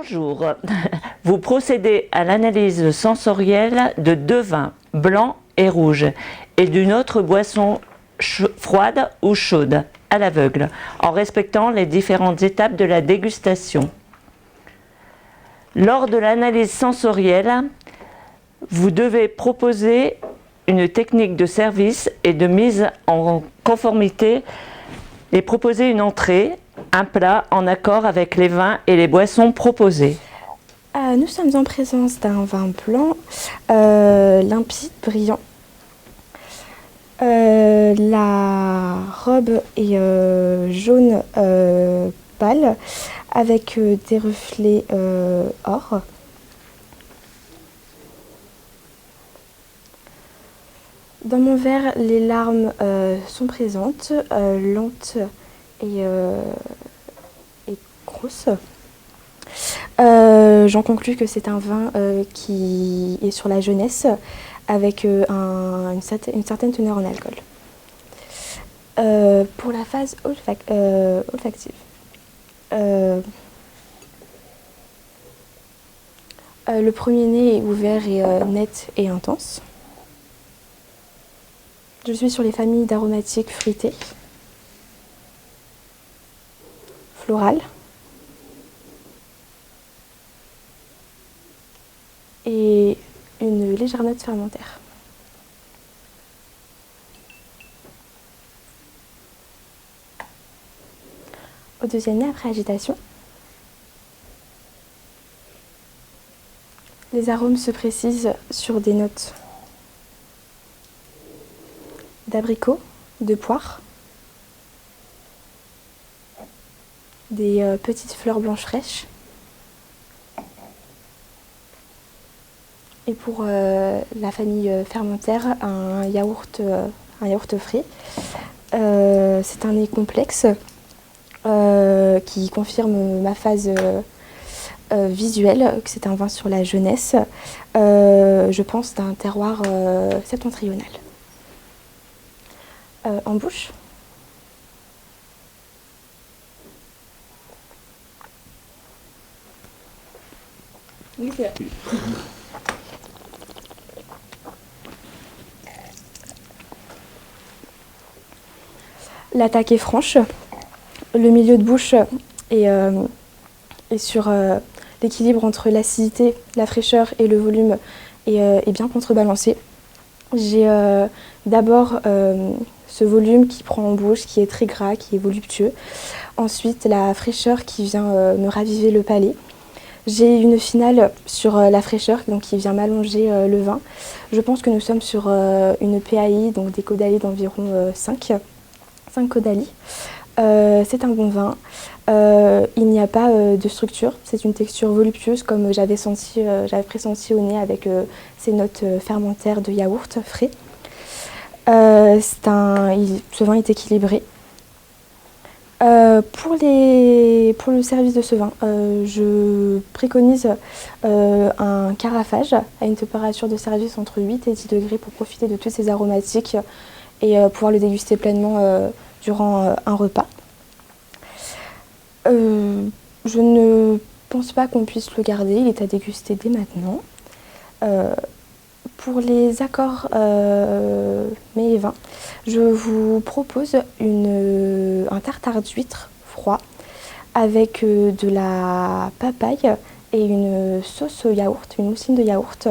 Bonjour, vous procédez à l'analyse sensorielle de 2 vins, blanc et rouge, et d'une autre boisson froide ou chaude, à l'aveugle, en respectant les différentes étapes de la dégustation. Lors de l'analyse sensorielle, vous devez proposer une technique de service et de mise en conformité et proposer une entrée, un plat en accord avec les vins et les boissons proposés. Nous sommes en présence d'un vin blanc, limpide, brillant. La robe est jaune pâle avec des reflets or. Dans mon verre, les larmes sont présentes, lentes et grosses. J'en conclus que c'est un vin qui est sur la jeunesse avec une certaine teneur en alcool. Pour la phase olfactive, le premier nez est ouvert et net et intense. Je suis sur les familles d'aromatiques fruitées, florales et une légère note fermentaire. Au deuxième nez, après agitation, les arômes se précisent sur des notes d'abricot, de poire, des petites fleurs blanches fraîches. Et pour la famille fermentaire, un yaourt frais. C'est un nez complexe qui confirme ma phase visuelle, que c'est un vin sur la jeunesse, je pense d'un terroir septentrional. En bouche, okay. L'attaque est franche, le milieu de bouche est sur l'équilibre entre l'acidité, la fraîcheur et le volume est bien contrebalancé. J'ai d'abord ce volume qui prend en bouche, qui est très gras, qui est voluptueux. Ensuite, la fraîcheur qui vient me raviver le palais. J'ai une finale sur la fraîcheur, donc qui vient m'allonger le vin. Je pense que nous sommes sur une PAI, donc des caudalie d'environ 5 caudalie. C'est un bon vin. Il n'y a pas de structure, c'est une texture voluptueuse comme j'avais pressenti au nez avec ces notes fermentaires de yaourt frais. Ce vin est équilibré. Pour le service de ce vin, je préconise un carafage à une température de service entre 8 et 10 degrés pour profiter de tous ces aromatiques et pouvoir le déguster pleinement durant un repas. Je ne pense pas qu'on puisse le garder, il est à déguster dès maintenant. Pour les accords mets et vins, je vous propose un tartare d'huîtres froid avec de la papaye et une sauce au yaourt, une moussine de yaourt.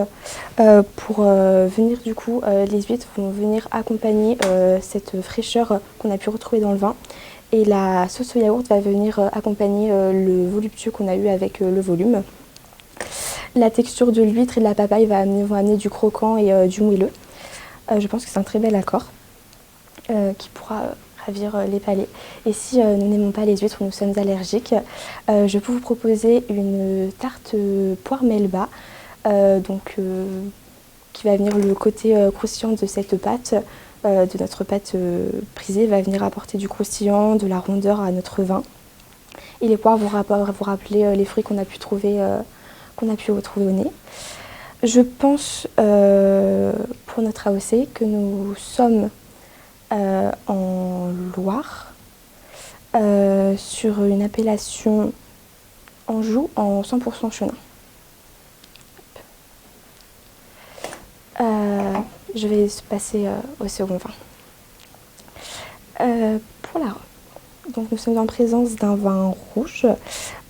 Pour venir du coup, les huîtres vont venir accompagner cette fraîcheur qu'on a pu retrouver dans le vin. Et la sauce au yaourt va venir accompagner le voluptueux qu'on a eu avec le volume. La texture de l'huître et de la papaye vont amener du croquant et du moelleux. Je pense que c'est un très bel accord qui pourra ravir les palais. Et si nous n'aimons pas les huîtres ou nous sommes allergiques, je peux vous proposer une tarte poire melba, qui va venir le côté croustillant de cette pâte. De notre pâte brisée va venir apporter du croustillant, de la rondeur à notre vin. Et les poires vont vous rappeler les fruits qu'on a pu retrouver au nez. Je pense pour notre AOC que nous sommes en Loire sur une appellation Anjou en 100% chenin. Je vais passer au second vin. Pour la robe, donc nous sommes en présence d'un vin rouge,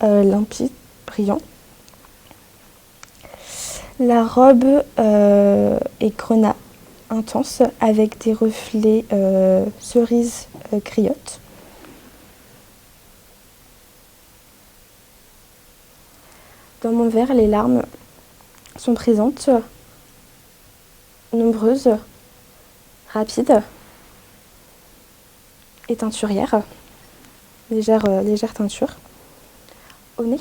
limpide, brillant. La robe est grenat intense avec des reflets cerise griotte. Dans mon verre, les larmes sont présentes, nombreuses, rapides et teinturières, légère teinture. Au nez,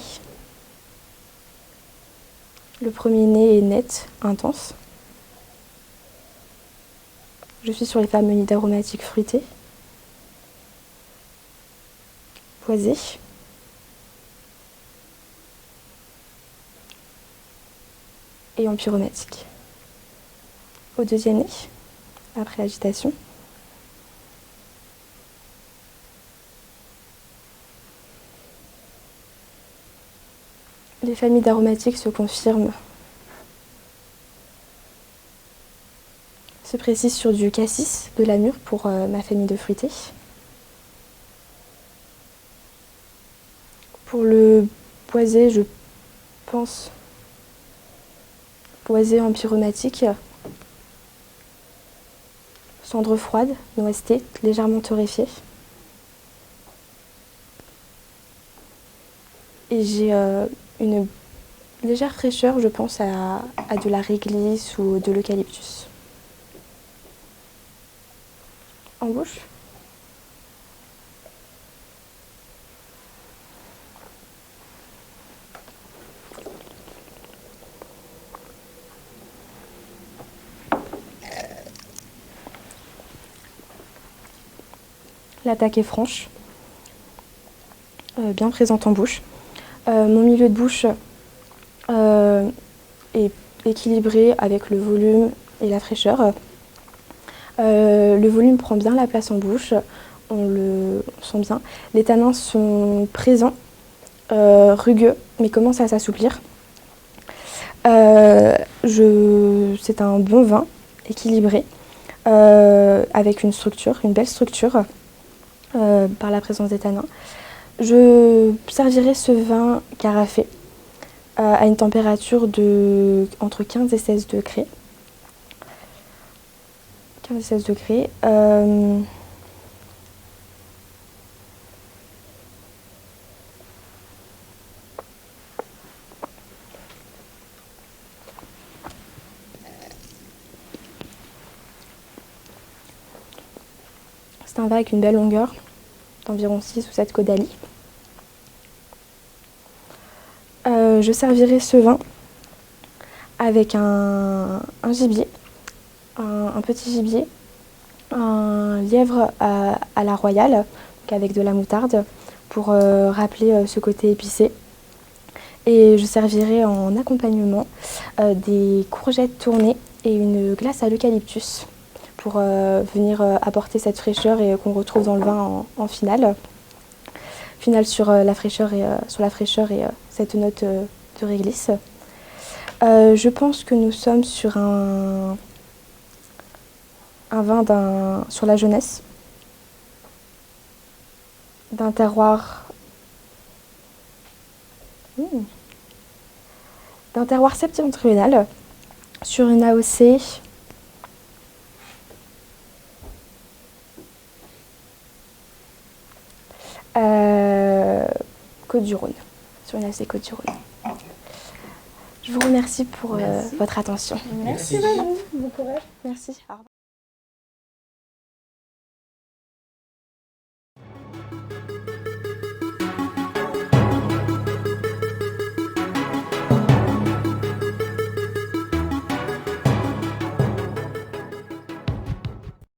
le premier nez est net, intense. Je suis sur les fameux nids aromatiques fruités, boisés. Et empyromatique. Au deuxième nez, après agitation. Les familles d'aromatiques se confirment. Se précise sur du cassis, de la mûre pour ma famille de fruités. Pour le boisé, je pense boisé empyromatique, cendre froide, noisette, légèrement torréfiée. Et j'ai une légère fraîcheur, je pense à de la réglisse ou de l'eucalyptus. En bouche. L'attaque est franche, bien présente en bouche. Mon milieu de bouche est équilibré avec le volume et la fraîcheur. Le volume prend bien la place en bouche, on le sent bien. Les tanins sont présents, rugueux, mais commencent à s'assouplir. C'est un bon vin, équilibré, avec une belle structure. Par la présence des tanins. Je servirai ce vin carafé à une température de entre 15 et 16 degrés. 15 et 16 degrés. C'est un vin avec une belle longueur, d'environ 6 ou 7 caudali. Je servirai ce vin avec un gibier, un petit gibier, un lièvre à la royale, donc avec de la moutarde, pour rappeler ce côté épicé. Et je servirai en accompagnement des courgettes tournées et une glace à l'eucalyptus pour venir apporter cette fraîcheur et qu'on retrouve dans le vin en finale. Finale sur la fraîcheur et cette note de réglisse. Je pense que nous sommes sur un vin sur la jeunesse, d'un terroir septentrional, sur une AOC Côte-du-Rhône, sur une AOC Côte-du-Rhône. Je vous remercie pour votre attention. Merci. Bon courage. Merci. Au revoir.